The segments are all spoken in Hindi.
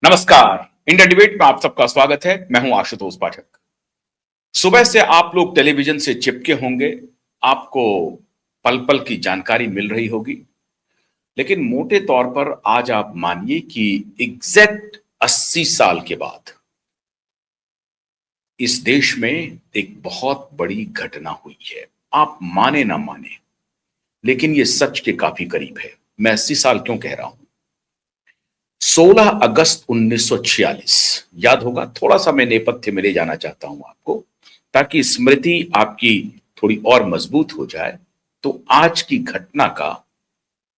नमस्कार। इंडिया डिबेट में आप सबका स्वागत है। मैं हूं आशुतोष पाठक। सुबह से आप लोग टेलीविजन से चिपके होंगे, आपको पल पल की जानकारी मिल रही होगी, लेकिन मोटे तौर पर आज आप मानिए कि एग्जैक्ट 80 साल के बाद इस देश में एक बहुत बड़ी घटना हुई है। आप माने ना माने, लेकिन यह सच के काफी करीब है। मैं 80 साल क्यों कह रहा हूं? 16 अगस्त 1946, याद होगा। थोड़ा सा मैं नेपथ्य में ले जाना चाहता हूं आपको, ताकि स्मृति आपकी थोड़ी और मजबूत हो जाए। तो आज की घटना का,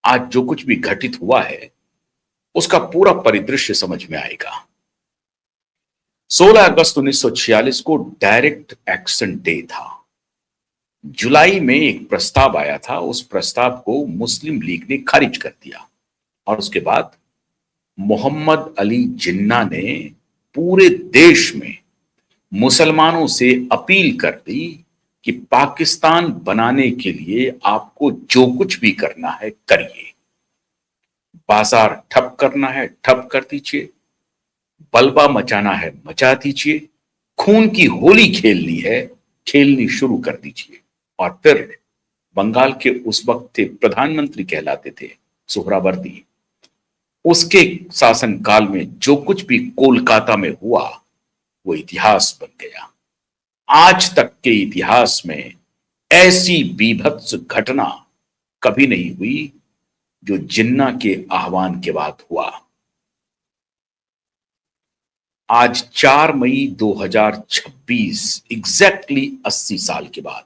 आज जो कुछ भी घटित हुआ है, उसका पूरा परिदृश्य समझ में आएगा। 16 अगस्त 1946 को डायरेक्ट एक्शन डे था। जुलाई में एक प्रस्ताव आया था, उस प्रस्ताव को मुस्लिम लीग ने खारिज कर दिया और उसके बाद मोहम्मद अली जिन्ना ने पूरे देश में मुसलमानों से अपील कर दी कि पाकिस्तान बनाने के लिए आपको जो कुछ भी करना है करिए। बाजार ठप करना है ठप कर दीजिए, बलबा मचाना है मचा दीजिए, खून की होली खेलनी है खेलनी शुरू कर दीजिए। और फिर बंगाल के उस वक्त थे प्रधानमंत्री कहलाते थे सुहरावर्दी, उसके शासनकाल में जो कुछ भी कोलकाता में हुआ वो इतिहास बन गया। आज तक के इतिहास में ऐसी बीभत्स घटना कभी नहीं हुई जो जिन्ना के आह्वान के बाद हुआ। आज 4 मई 2026, एग्जैक्टली 80 साल के बाद,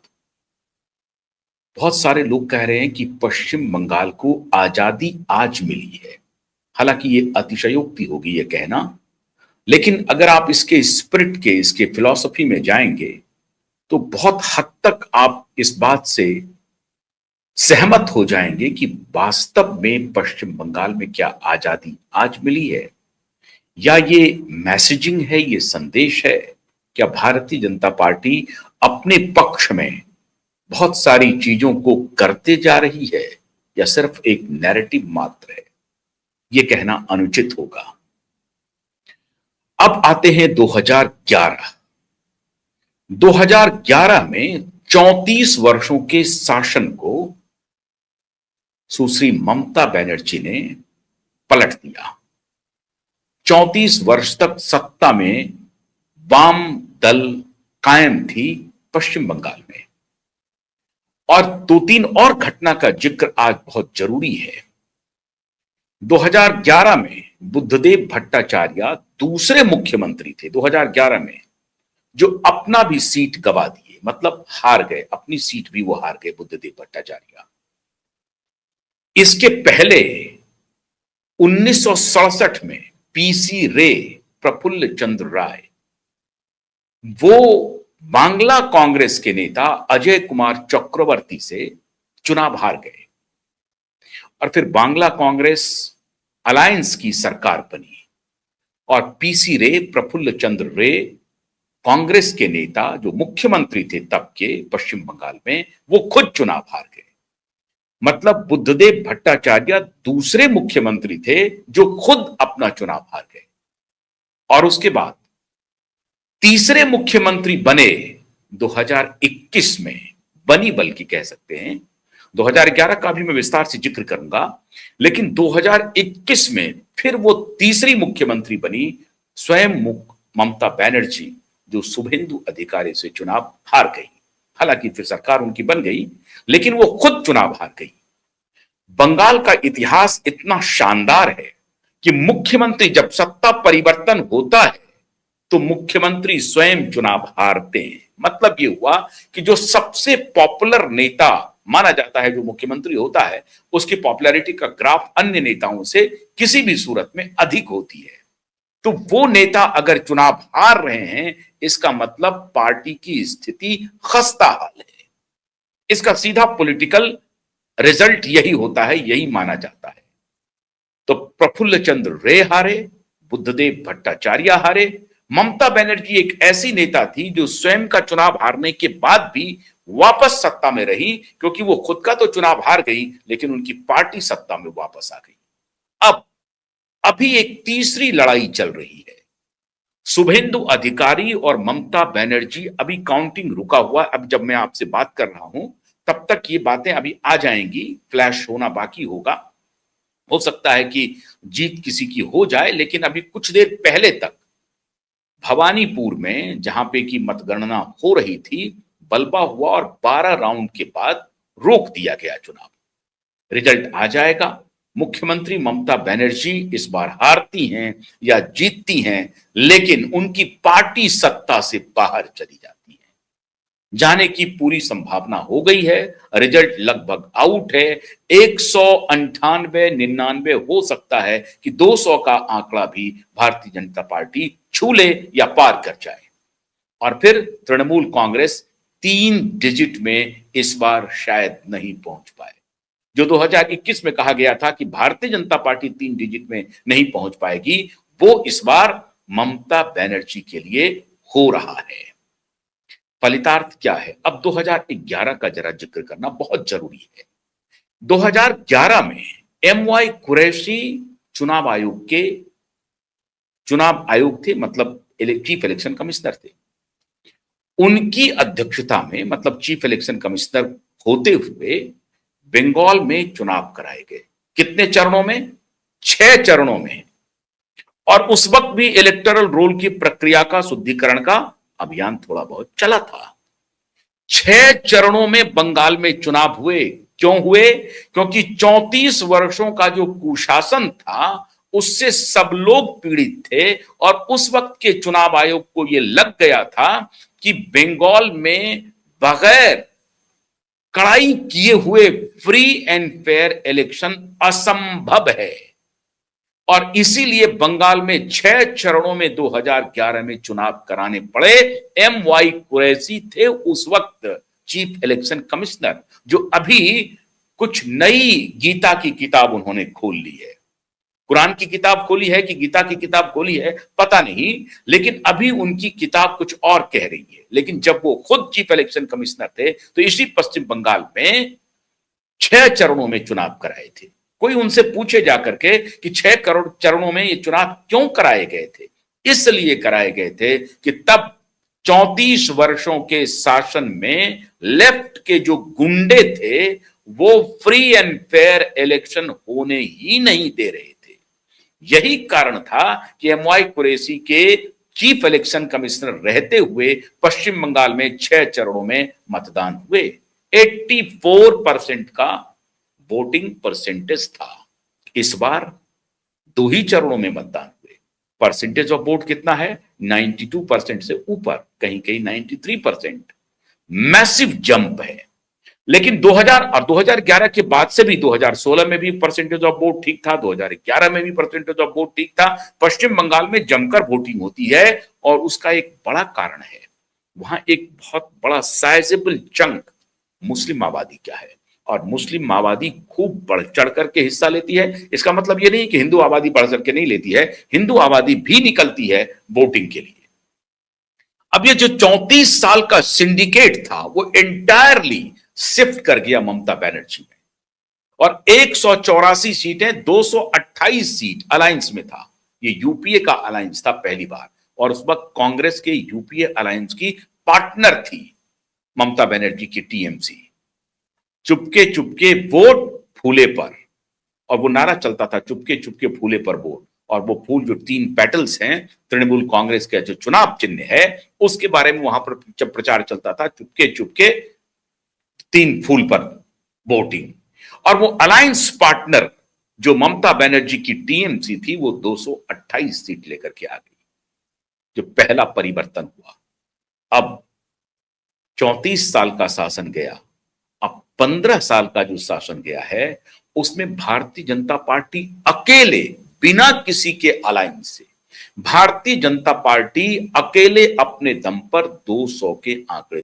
बहुत सारे लोग कह रहे हैं कि पश्चिम बंगाल को आजादी आज मिली है। हालांकि ये अतिशयोक्ति होगी ये कहना, लेकिन अगर आप इसके स्पिरिट के, इसके फिलॉसफी में जाएंगे तो बहुत हद तक आप इस बात से सहमत हो जाएंगे कि वास्तव में पश्चिम बंगाल में क्या आजादी आज मिली है, या ये मैसेजिंग है, ये संदेश है। क्या भारतीय जनता पार्टी अपने पक्ष में बहुत सारी चीजों को करते जा रही है, या सिर्फ एक नैरेटिव मात्र है? ये कहना अनुचित होगा। अब आते हैं 2011। 2011 में 34 वर्षों के शासन को सुश्री ममता बनर्जी ने पलट दिया। 34 वर्ष तक सत्ता में वाम दल कायम थी पश्चिम बंगाल में। और 2-3 और घटना का जिक्र आज बहुत जरूरी है। 2011 में बुद्धदेव भट्टाचार्य दूसरे मुख्यमंत्री थे 2011 में, जो अपना भी सीट गवा दिए, मतलब हार गए, अपनी सीट भी वो हार गए बुद्धदेव भट्टाचार्य। इसके पहले 1967 में पीसी रे, प्रफुल्ल चंद्र राय, वो बांग्ला कांग्रेस के नेता अजय कुमार चक्रवर्ती से चुनाव हार गए और फिर बांग्ला कांग्रेस अलायंस की सरकार बनी और पीसी रे, प्रफुल्ल चंद्र रे, कांग्रेस के नेता जो मुख्यमंत्री थे तब के पश्चिम बंगाल में, वो खुद चुनाव हार गए। मतलब बुद्धदेव भट्टाचार्य दूसरे मुख्यमंत्री थे जो खुद अपना चुनाव हार गए। और उसके बाद तीसरे मुख्यमंत्री बने 2021 में, बनी बल्कि कह सकते हैं। 2011 का भी मैं विस्तार से जिक्र करूंगा, लेकिन 2021 में फिर वो तीसरी मुख्यमंत्री बनी, स्वयं ममता बनर्जी, जो शुभेंदु अधिकारी से चुनाव हार गई। हालांकि फिर सरकार उनकी बन गई, लेकिन वो खुद चुनाव हार गई। बंगाल का इतिहास इतना शानदार है कि मुख्यमंत्री जब सत्ता परिवर्तन होता है तो मुख्यमंत्री स्वयं चुनाव हारते हैं। मतलब ये हुआ कि जो सबसे पॉपुलर नेता माना जाता है, जो मुख्यमंत्री होता है, उसकी पॉपुलैरिटी का ग्राफ अन्य नेताओं से किसी भी सूरत में अधिक होती है। तो वो नेता अगर चुनाव हार रहे हैं, इसका मतलब पार्टी की स्थिति खस्ताहाल है। इसका सीधा पॉलिटिकल रिजल्ट यही होता है, यही माना जाता है। तो प्रफुल्ल चंद्र रे हारे, बुद्धदेव भट्टाचार्य हारे। ममता बनर्जी एक ऐसी नेता थी जो स्वयं का चुनाव हारने के बाद भी वापस सत्ता में रही, क्योंकि वो खुद का तो चुनाव हार गई, लेकिन उनकी पार्टी सत्ता में वापस आ गई। अब अभी एक तीसरी लड़ाई चल रही है। शुभेंदु अधिकारी और ममता बनर्जी, अभी काउंटिंग रुका हुआ। अब जब मैं आपसे बात कर रहा हूं तब तक ये बातें अभी आ जाएंगी, फ्लैश होना बाकी होगा। हो सकता है कि जीत किसी की हो जाए, लेकिन अभी कुछ देर पहले तक भवानीपुर में जहां पे की मतगणना हो रही थी, बलबा हुआ और 12 राउंड के बाद रोक दिया गया चुनाव। रिजल्ट आ जाएगा। मुख्यमंत्री ममता बनर्जी इस बार हारती हैं या जीतती हैं, लेकिन उनकी पार्टी सत्ता से बाहर चली जाती है। जाने की पूरी संभावना हो गई है। रिजल्ट लगभग आउट है। 198 99 हो सकता है कि 200 का आंकड़ा भी भारतीय जनता पार्टी छू ले या पार कर जाए, और फिर तृणमूल कांग्रेस 3 डिजिट में इस बार शायद नहीं पहुंच पाए। जो 2021 में कहा गया था कि भारतीय जनता पार्टी 3 डिजिट में नहीं पहुंच पाएगी, वो इस बार ममता बनर्जी के लिए हो रहा है। फलितार्थ क्या है? अब 2011 का जरा जिक्र करना बहुत जरूरी है। 2011 में एमवाई कुरैशी चुनाव आयोग थे, मतलब चीफ इलेक्शन कमिश्नर थे। उनकी अध्यक्षता में, मतलब चीफ इलेक्शन कमिश्नर होते हुए, बंगाल में चुनाव कराए गए। कितने चरणों में? 6 चरणों में। और उस वक्त भी इलेक्टोरल रोल की प्रक्रिया का शुद्धिकरण का अभियान थोड़ा बहुत चला था। 6 चरणों में बंगाल में चुनाव हुए। क्यों हुए? क्योंकि 34 वर्षों का जो कुशासन था उससे सब लोग पीड़ित थे, और उस वक्त के चुनाव आयोग को यह लग गया था कि बंगाल में बगैर कड़ाई किए हुए फ्री एंड फेयर इलेक्शन असंभव है। और इसीलिए बंगाल में 6 चरणों में 2011 में चुनाव कराने पड़े। एम वाई कुरैशी थे उस वक्त चीफ इलेक्शन कमिश्नर, जो अभी कुछ नई गीता की किताब उन्होंने खोल ली है। कुरान की किताब खोली है कि गीता की किताब खोली है पता नहीं, लेकिन अभी उनकी किताब कुछ और कह रही है। लेकिन जब वो खुद चीफ इलेक्शन कमिश्नर थे तो इसी पश्चिम बंगाल में 6 चरणों में चुनाव कराए थे। कोई उनसे पूछे जाकर के कि 6 करोड़ चरणों में ये चुनाव क्यों कराए गए थे? इसलिए कराए गए थे कि तब 34 वर्षों के शासन में लेफ्ट के जो गुंडे थे वो फ्री एंड फेयर इलेक्शन होने ही नहीं दे रहे थे। यही कारण था कि एमवाई कुरैशी के चीफ इलेक्शन कमिश्नर रहते हुए पश्चिम बंगाल में 6 चरणों में मतदान हुए। 84% का वोटिंग परसेंटेज था। इस बार 2 ही चरणों में मतदान हुए। परसेंटेज ऑफ वोट कितना है? 92% से ऊपर, कहीं कहीं 93%। मैसिव जंप है। लेकिन 2000 और 2011 के बाद से भी 2016 में भी परसेंटेज ऑफ वोट ठीक था, 2011 में भी परसेंटेज ऑफ वोट ठीक था। पश्चिम बंगाल में जमकर वोटिंग होती है, और उसका एक बड़ा कारण है, वहां एक बहुत बड़ा साइजेबल चंक मुस्लिम आबादी का है, और मुस्लिम आबादी खूब बढ़ चढ़ करके हिस्सा लेती है। इसका मतलब यह नहीं कि हिंदू आबादी बढ़ चढ़ के नहीं लेती है, हिंदू आबादी भी निकलती है वोटिंग के लिए। अब ये जो 34 साल का सिंडिकेट था वो एंटायरली शिफ्ट कर गया ममता बनर्जी में, और 184 सीटें 228 सीट अलायंस में था। ये यूपीए का अलायंस था पहली बार, और उस वक्त कांग्रेस के यूपीए अलायंस की पार्टनर थी ममता बनर्जी की टीएमसी। चुपके चुपके वोट फूले पर, और वो नारा चलता था चुपके चुपके फूले पर वोट। और वो फूल जो 3 पेटल्स हैं, तृणमूल कांग्रेस का जो चुनाव चिन्ह है, उसके बारे में वहां पर जब प्रचार चलता था, चुपके चुपके 3 फूल पर वोटिंग। और वो अलायंस पार्टनर जो ममता बनर्जी की टीएमसी थी, वो 228 सीट लेकर के आ गई। जो पहला परिवर्तन हुआ, अब 34 साल का शासन गया, अब 15 साल का जो शासन गया है उसमें भारतीय जनता पार्टी अकेले, बिना किसी के अलायंस से, भारतीय जनता पार्टी अकेले अपने दम पर 200 के आंकड़े